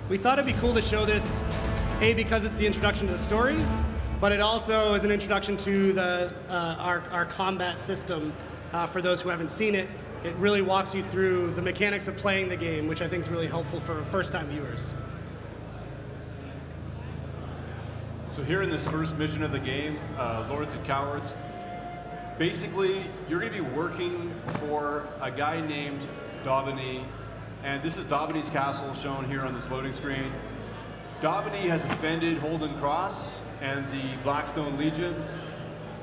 We thought it'd be cool to show this, A, because it's the introduction to the story, but it also is an introduction to our combat system. For those who haven't seen it, it really walks you through the mechanics of playing the game, which I think is really helpful for first-time viewers. So here in this first mission of the game, Lords and Cowards, basically you're going to be working for a guy named Daubeny, and this is Daubeny's castle shown here on this loading screen. Daubeny has offended Holden Cross and the Blackstone Legion,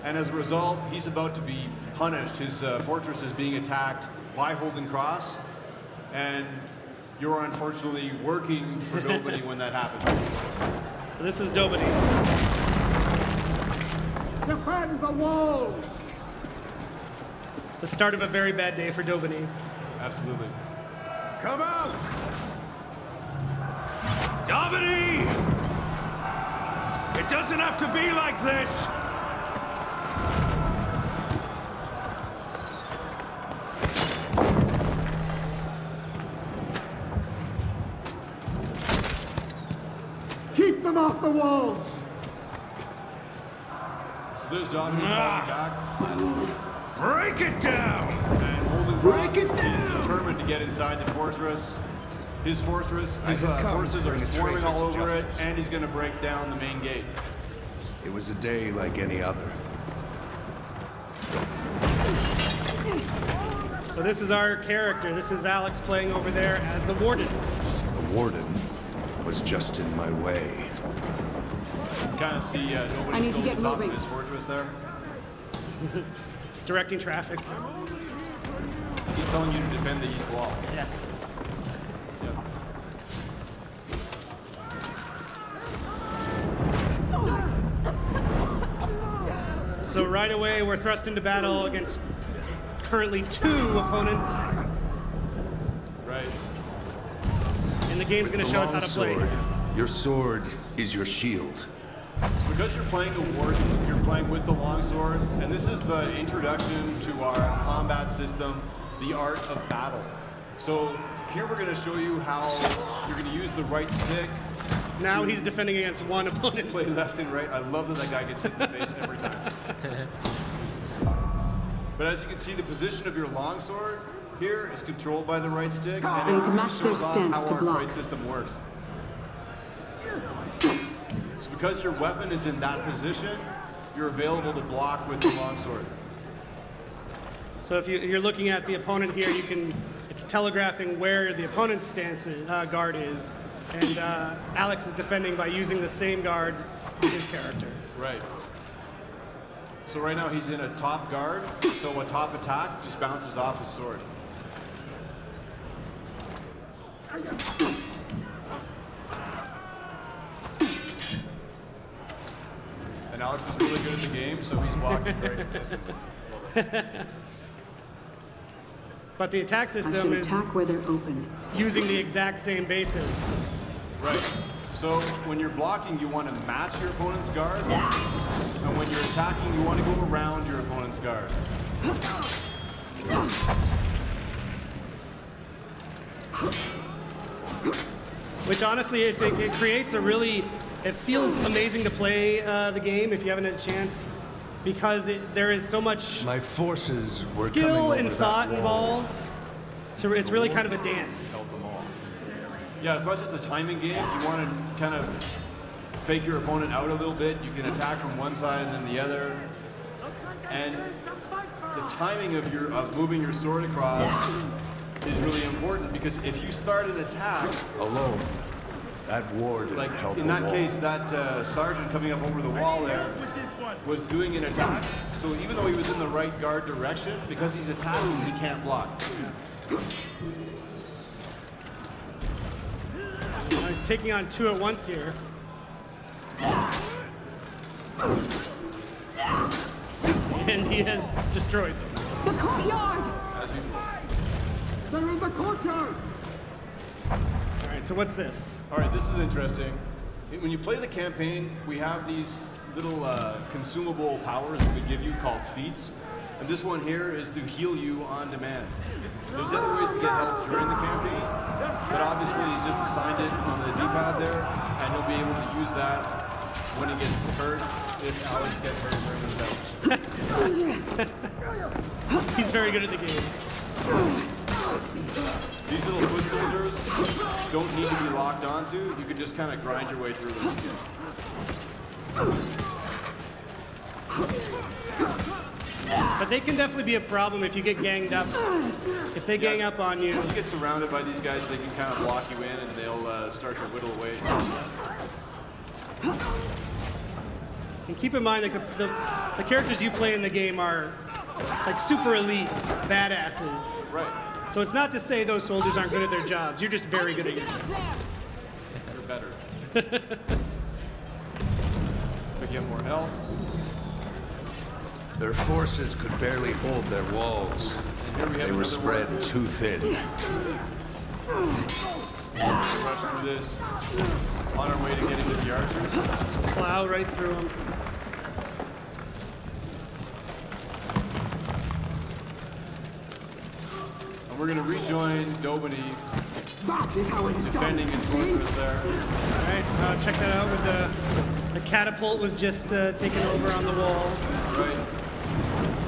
and as a result, he's about to be punished. His fortress is being attacked by Holden Cross, and you're unfortunately working for Daubeny when that happens. So this is Daubeny. Defend the walls! The start of a very bad day for Daubeny. Absolutely. Come out! Daubeny! It doesn't have to be like this! Keep them off the walls! So there's Daubeny falling back. Break it down! And Holden Cross is determined to get inside the fortress. His fortress, his forces are swarming all over it, and he's going to break down the main gate. It was a day like any other. So this is our character. This is Alex playing over there as the Warden. The Warden was just in my way. You can kind of see nobody still at the top of his fortress there. Directing traffic. He's telling you to defend the east wall. Yes. So right away, we're thrust into battle against currently 2 opponents. Right. And the game's going to show us how to play. Your sword is your shield. Because you're playing a Warden, you're playing with the longsword, and this is the introduction to our combat system, the art of battle. So here we're going to show you how you're going to use the right stick. Now he's defending against 1 opponent. Play left and right. I love that guy gets hit in the face every time. But as you can see, the position of your longsword here is controlled by the right stick, and to match their shows off stance how to our block. fight system works. So because your weapon is in that position, you're available to block with the longsword. So if you're looking at the opponent here, it's telegraphing where the opponent's stance guard is, and Alex is defending by using the same guard as his character. Right. So right now he's in a top guard, so a top attack just bounces off his sword. And Alex is really good at the game, so he's blocking very consistently. But the attack system is attack where they're open. using the exact same basis. Right. So when you're blocking, you want to match your opponent's guard. And when you're attacking, you want to go around your opponent's guard. Which honestly, it creates a really, it feels amazing to play the game if you haven't had a chance, because there is so much My forces were skill coming and over thought that wall. involved. So it's really kind of a dance. Yeah, it's not just a timing game. You want to kind of fake your opponent out a little bit. You can attack from one side and then the other. And the timing of moving your sword across is really important, because if you start an attack Alone. That warden like held in the that wall. case, that sergeant coming up over the wall there was doing an attack. So even though he was in the right guard direction, because he's attacking, he can't block. Now he's taking on 2 at once here. And he has destroyed them. The courtyard! As usual. They're in the courtyard! All right, so what's this? All right, this is interesting. When you play the campaign, we have these little consumable powers that we give you called feats. And this one here is to heal you on demand. There's other ways to get help during the campaign. but obviously he just assigned it on the D-pad there, and he'll be able to use that when he gets hurt, if Alex gets hurt during this match. He's very good at the game. These little foot soldiers don't need to be locked onto. You can just kind of grind your way through them. But they can definitely be a problem if you get ganged up. If they gang up on you. When you get surrounded by these guys, they can kind of block you in, and they'll start to whittle away. And keep in mind that the characters you play in the game are like super elite badasses. Right. So it's not to say those soldiers aren't good at their jobs. You're just very good at your job. You're better. But get more health. Their forces could barely hold their walls. And here we have They were another spread one. too thin. Rush through this. On our way to getting to the archers. Just plow right through them. And we're going to rejoin Dobany That is how it is defending done. his See? fortress there. All right, check that out. With the catapult was just taken over on the wall. Right.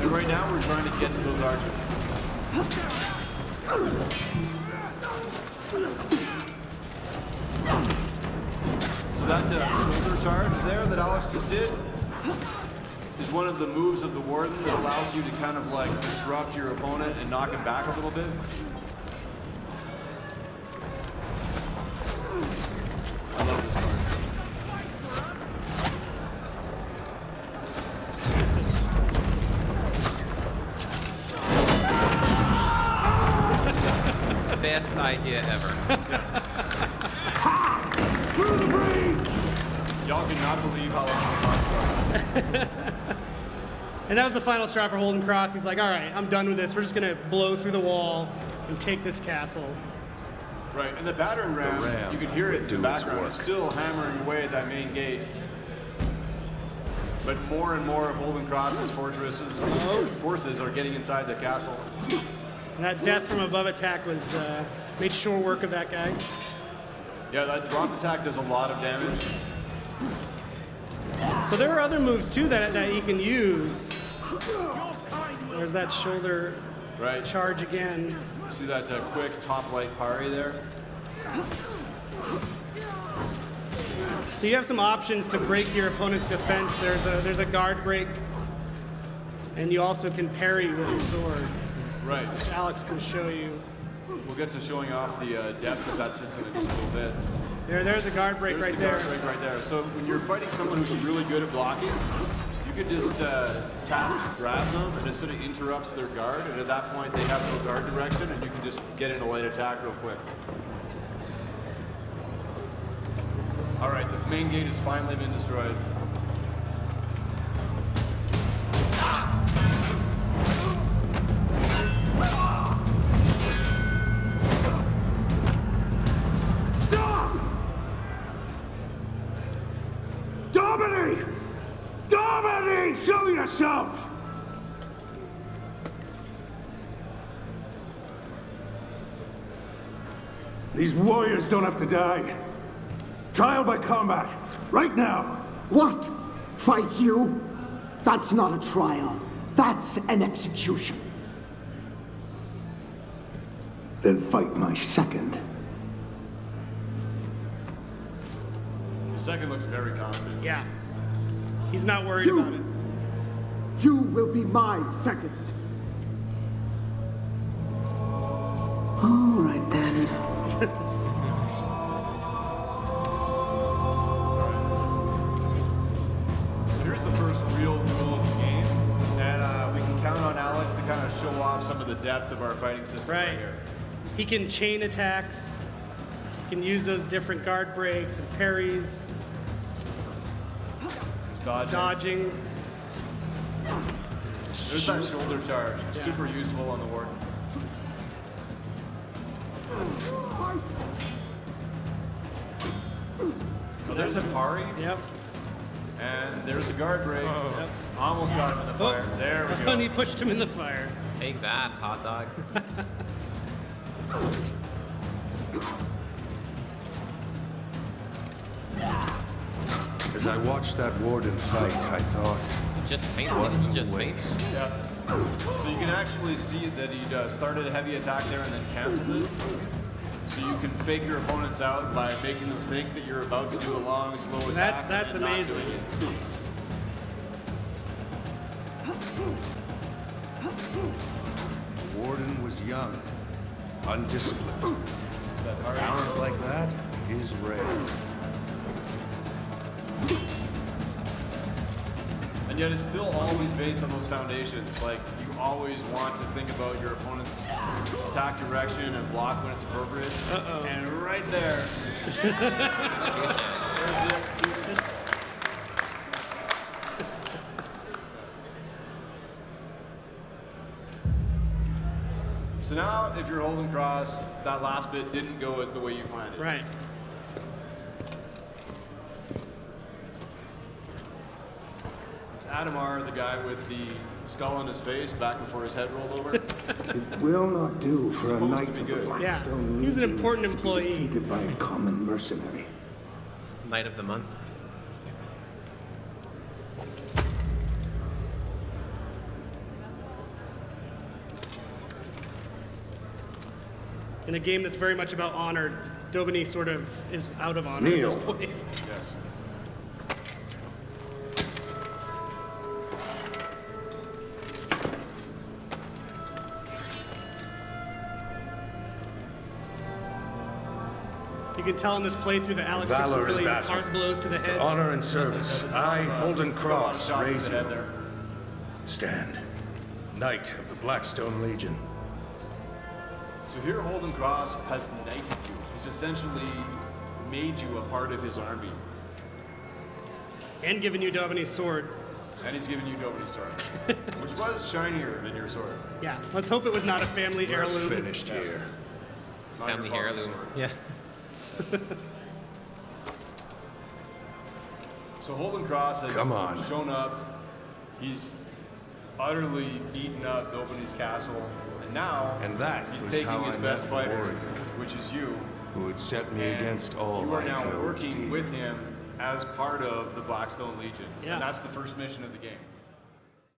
And right now we're trying to get to those archers. So that shoulder charge there that Alex just did is one of the moves of the Warden that allows you to kind of like disrupt your opponent and knock him back a little bit. I love this part. Best idea ever. Through the breach! Y'all cannot believe how long And that was the final straw for Holden Cross. He's like, all right, I'm done with this. We're just going to blow through the wall and take this castle. Right, and the battering ram, ram you can hear it in do the its background. work. It's still hammering away at that main gate. But more and more of Holden Cross's forces are getting inside the castle. And that death from above attack was made sure work of that guy. Yeah, that drop attack does a lot of damage. So there are other moves too that he can use. There's that shoulder Right. charge again. See that quick top light parry there? So you have some options to break your opponent's defense. There's a guard break, and you also can parry with your sword. Right. Alex can show you. We'll get to showing off the depth of that system in just a little bit. There's a guard break There's right the there. guard break right there. So when you're fighting someone who's really good at blocking, you can just tap to grab them, and it sort of interrupts their guard. And at that point, they have no guard direction, and you can just get in a light attack real quick. All right, the main gate has finally been destroyed. Stop! Dominic! Dominic! Show yourself! These warriors don't have to die. Trial by combat. Right now. What? Fight you? That's not a trial. That's an execution. Then fight my second. The second looks very confident. Yeah. He's not worried about it. You will be my second. All right then. So here's the first real duel of the game, and we can count on Alex to kind of show off some of the depth of our fighting system right Right. here. He can chain attacks. He can use those different guard breaks and parries, Dodging. dodging. There's that shoulder charge. Super useful on the Warden. Well, there's a parry, Yep. and there's a guard break. Yep. Almost got him in the fire. There we And he go. pushed him in the fire. Take that, hot dog. As I watched that warden fight, I thought, Just fainted. what Didn't he a just faint? waste. Yeah. So you can actually see that he started a heavy attack there and then canceled it. So you can fake your opponents out by making them think that you're about to do a long, slow attack. That's and not amazing. doing it. The warden was young, undisciplined. Is that hard? Talent like that is rare. And yet it's still always based on those foundations. Like, you always want to think about your opponent's attack direction and block when it's appropriate. And right there, there's the execution. So now, if you're holding cross, that last bit didn't go as the way you planned it. Right. Adamar, the guy with the skull on his face back before his head rolled over. It will not do for a Supposed knight to be of the good. Yeah, Blackstone he was an Legion important to be employee. defeated by a common mercenary. Knight of the month. In a game that's very much about honor, Dobiny sort of is out of honor Kneel. at this point. Yes. You can tell in this playthrough that Alex took some Valor in really battle. hard blows to the head. For honor and service, I, Holden Cross, Shots to raise the head you. there. Stand. Knight of the Blackstone Legion. So here Holden Cross has knighted you. He's essentially made you a part of his army. And giving you Dobiny's sword. And he's given you Dobiny's sword. Which was shinier than your sword. Yeah, let's hope it was not a family We're heirloom. finished here. It's not Family your father's heirloom. sword. Yeah. So Holden Cross has Come on. shown up. He's utterly beaten up Dobiny's castle. And now And that he's was taking how his I best met the fighter, warrior. which is you. Who would set me And against all you are I now held working dear. with him as part of the Blackstone Legion. Yeah. And that's the first mission of the game.